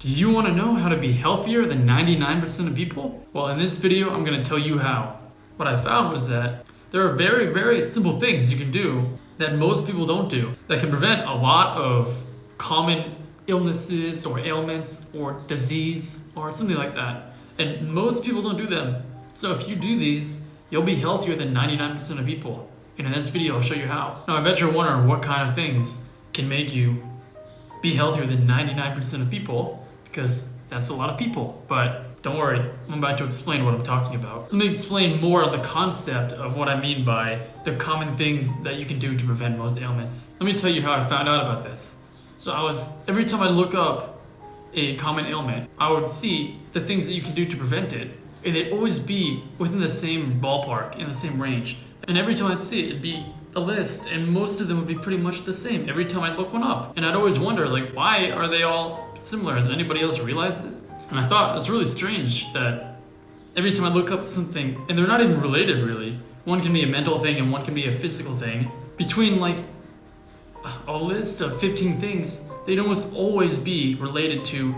Do you want to know how to be healthier than 99% of people? Well, in this video, I'm going to tell you how. What I found was that there are very, very simple things you can do that most people don't do that can prevent a lot of common illnesses or ailments or disease or something like that. And most people don't do them. So if you do these, you'll be healthier than 99% of people. And in this video, I'll show you how. Now, I bet you're wondering what kind of things can make you be healthier than 99% of people, because that's a lot of people. But don't worry, I'm about to explain what I'm talking about. Let me explain more on the concept of what I mean by the common things that you can do to prevent most ailments. Let me tell you how I found out about this. So every time I look up a common ailment, I would see the things that you can do to prevent it, and they'd always be within the same ballpark, in the same range. And every time I'd see it, it'd be a list, and most of them would be pretty much the same every time I'd look one up. And I'd always wonder, why are they all similar? Has anybody else realized it? And I thought it's really strange that every time I look up something, and they're not even related really, one can be a mental thing and one can be a physical thing, between a list of 15 things, they'd almost always be related to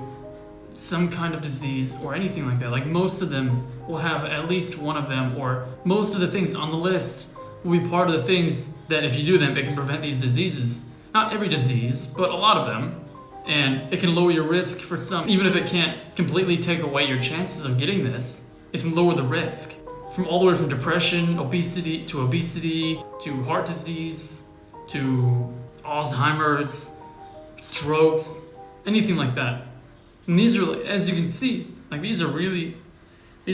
some kind of disease or anything like that. Most of them will have at least one of them, or most of the things on the list will be part of the things that if you do them, it can prevent these diseases. Not every disease, but a lot of them. And it can lower your risk for some. Even if it can't completely take away your chances of getting this, it can lower the risk. From all the way from depression, obesity, to heart disease, to Alzheimer's, strokes, anything like that. And these are, as you can see, these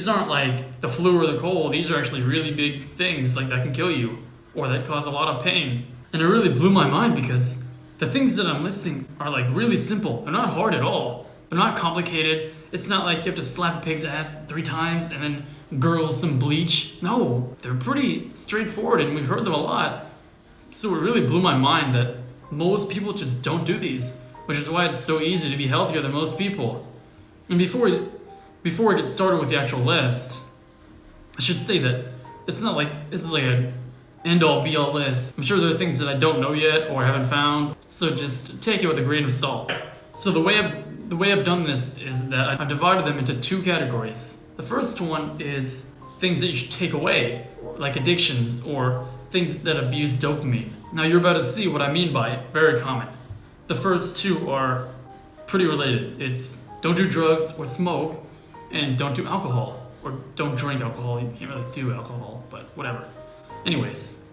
aren't like the flu or the cold. These are actually really big things that can kill you or that cause a lot of pain. And it really blew my mind because the things that I'm listing are really simple. They're not hard at all. They're not complicated. It's not like you have to slap a pig's ass 3 times and then gurgle some bleach. No, they're pretty straightforward and we've heard them a lot. So it really blew my mind that most people just don't do these, which is why it's so easy to be healthier than most people. And before I get started with the actual list, I should say that it's not like this is an end-all be-all list. I'm sure there are things that I don't know yet or haven't found, so just take it with a grain of salt. So the way I've done this is that I've divided them into 2 categories. The first one is things that you should take away, like addictions or things that abuse dopamine. Now you're about to see what I mean by very common. The first 2 are pretty related. It's don't do drugs or smoke, and don't do alcohol, or don't drink alcohol. You can't really do alcohol, but whatever. Anyways,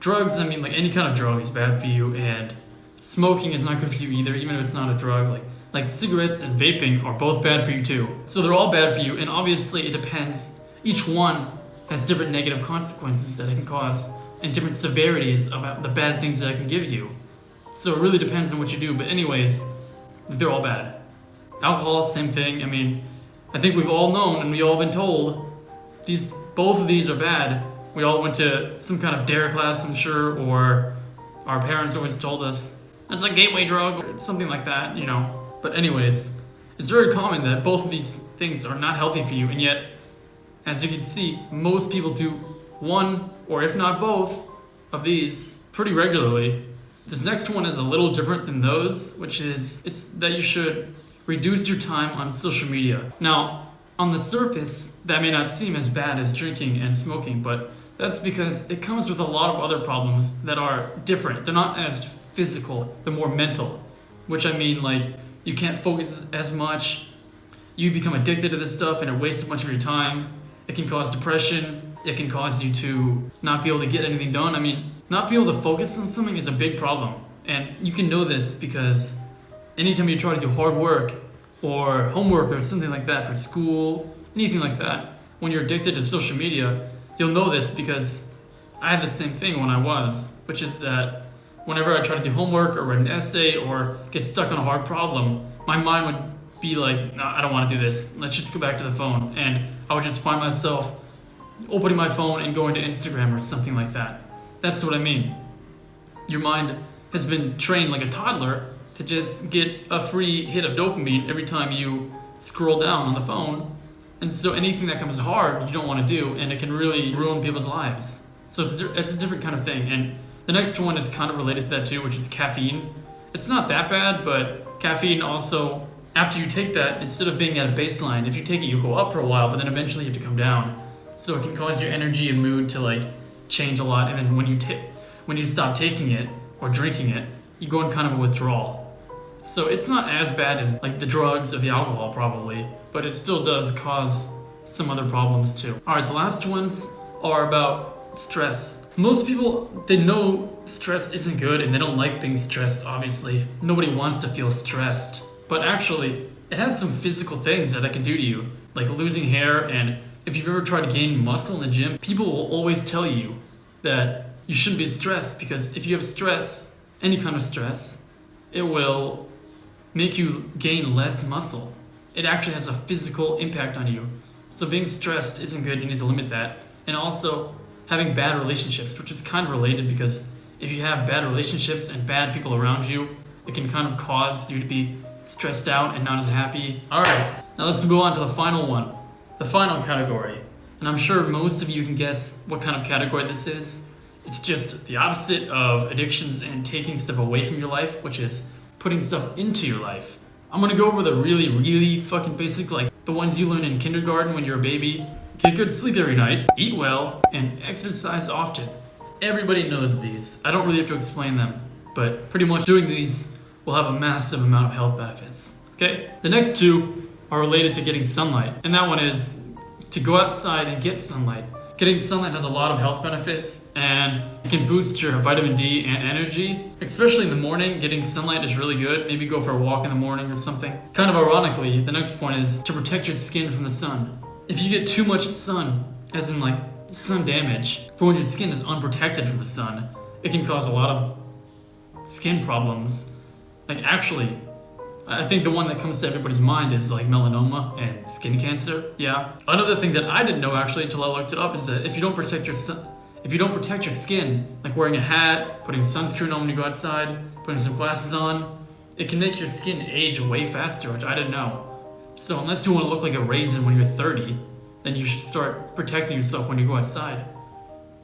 drugs, any kind of drug is bad for you, and smoking is not good for you either, even if it's not a drug. Like cigarettes and vaping are both bad for you too. So they're all bad for you, and obviously it depends. Each one has different negative consequences that it can cause, and different severities of the bad things that it can give you. So it really depends on what you do, but anyways, they're all bad. Alcohol, same thing. I think we've all known and we've all been told both of these are bad. We all went to some kind of dare class, I'm sure, or our parents always told us it's a gateway drug or something like that, But anyways, it's very common that both of these things are not healthy for you, and yet, as you can see, most people do one, or if not both, of these pretty regularly. This next one is a little different than those, which is it's that you should reduce your time on social media. Now, on the surface, that may not seem as bad as drinking and smoking, but that's because it comes with a lot of other problems that are different. They're not as physical, they're more mental, which you can't focus as much, you become addicted to this stuff and it wastes much of your time. It can cause depression, it can cause you to not be able to get anything done. Not being able to focus on something is a big problem. And you can know this because anytime you try to do hard work or homework or something like that for school, anything like that, when you're addicted to social media, you'll know this because I had the same thing when I was, which is that whenever I try to do homework or write an essay or get stuck on a hard problem, my mind would be like, no, I don't want to do this. Let's just go back to the phone. And I would just find myself opening my phone and going to Instagram or something like that. That's what I mean. Your mind has been trained like a toddler to just get a free hit of dopamine every time you scroll down on the phone. And so anything that comes hard, you don't want to do, and it can really ruin people's lives. So it's a different kind of thing. And the next one is kind of related to that too, which is caffeine. It's not that bad, but caffeine also after you take that, instead of being at a baseline, if you take it, you go up for a while, but then eventually you have to come down. So it can cause your energy and mood to like change a lot. And then when you stop taking it or drinking it, you go in kind of a withdrawal. So it's not as bad as like the drugs or the alcohol probably, but it still does cause some other problems too. All right, the last ones are about stress. Most people, they know stress isn't good and they don't like being stressed, obviously. Nobody wants to feel stressed. But actually, it has some physical things that it can do to you, like losing hair. And if you've ever tried to gain muscle in the gym, people will always tell you that you shouldn't be stressed, because if you have stress, any kind of stress, it will make you gain less muscle. It actually has a physical impact on you. So being stressed isn't good, you need to limit that. And also having bad relationships, which is kind of related, because if you have bad relationships and bad people around you, it can kind of cause you to be stressed out and not as happy. All right, now let's move on to the final one, the final category. And I'm sure most of you can guess what kind of category this is. It's just the opposite of addictions and taking stuff away from your life, which is putting stuff into your life. I'm gonna go over the really, really fucking basic, like the ones you learn in kindergarten when you're a baby. Get good sleep every night, eat well, and exercise often. Everybody knows these. I don't really have to explain them, but pretty much doing these will have a massive amount of health benefits. Okay? The next two are related to getting sunlight, and that one is to go outside and get sunlight. Getting sunlight has a lot of health benefits, and it can boost your vitamin D and energy. Especially in the morning, getting sunlight is really good. Maybe go for a walk in the morning or something. Kind of ironically, the next point is to protect your skin from the sun. If you get too much sun, as in like sun damage, for when your skin is unprotected from the sun, it can cause a lot of skin problems. Like actually, I think the one that comes to everybody's mind is like melanoma and skin cancer. Yeah. Another thing that I didn't know actually until I looked it up is that if you don't protect your skin, like wearing a hat, putting sunscreen on when you go outside, putting some glasses on, it can make your skin age way faster, which I didn't know. So unless you want to look like a raisin when you're 30, then you should start protecting yourself when you go outside.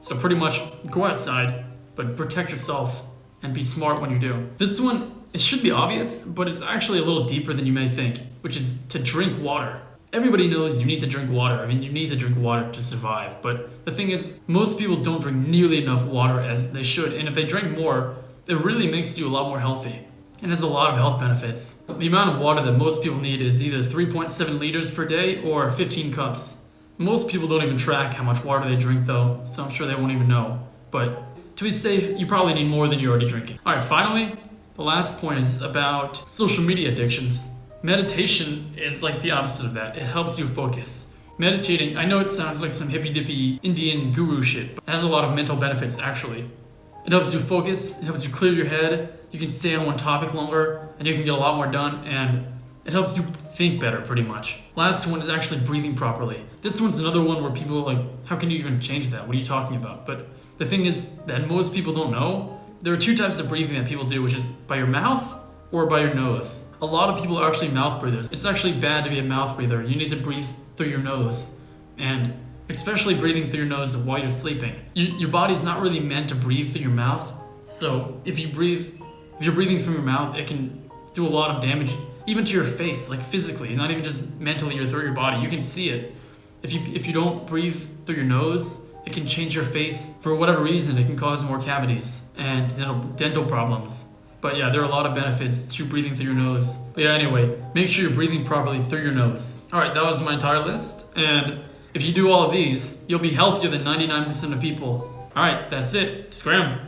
So pretty much go outside, but protect yourself and be smart when you do. This one, it should be obvious, but it's actually a little deeper than you may think, which is to drink water. Everybody knows you need to drink water. I mean, you need to drink water to survive. But the thing is, most people don't drink nearly enough water as they should. And if they drink more, it really makes you a lot more healthy. And there's a lot of health benefits. The amount of water that most people need is either 3.7 liters per day or 15 cups. Most people don't even track how much water they drink though, so I'm sure they won't even know. But to be safe, you probably need more than you're already drinking. All right, finally, the last point is about social media addictions. Meditation is like the opposite of that. It helps you focus. Meditating, I know it sounds like some hippy-dippy Indian guru shit, but it has a lot of mental benefits actually. It helps you focus, it helps you clear your head, you can stay on one topic longer, and you can get a lot more done, and it helps you think better pretty much. Last one is actually breathing properly. This one's another one where people are like, how can you even change that? What are you talking about? But the thing is that most people don't know. There are two types of breathing that people do, which is by your mouth or by your nose. A lot of people are actually mouth breathers. It's actually bad to be a mouth breather. You need to breathe through your nose, and especially breathing through your nose while you're sleeping. Your body's not really meant to breathe through your mouth, so if you're breathing through your mouth, it can do a lot of damage, even to your face, like physically, not even just mentally or through your body. You can see it. If you don't breathe through your nose, it can change your face. For whatever reason, it can cause more cavities and dental problems. But yeah, there are a lot of benefits to breathing through your nose. But yeah, anyway, make sure you're breathing properly through your nose. All right, that was my entire list. And if you do all of these, you'll be healthier than 99% of people. All right, that's it. Scram.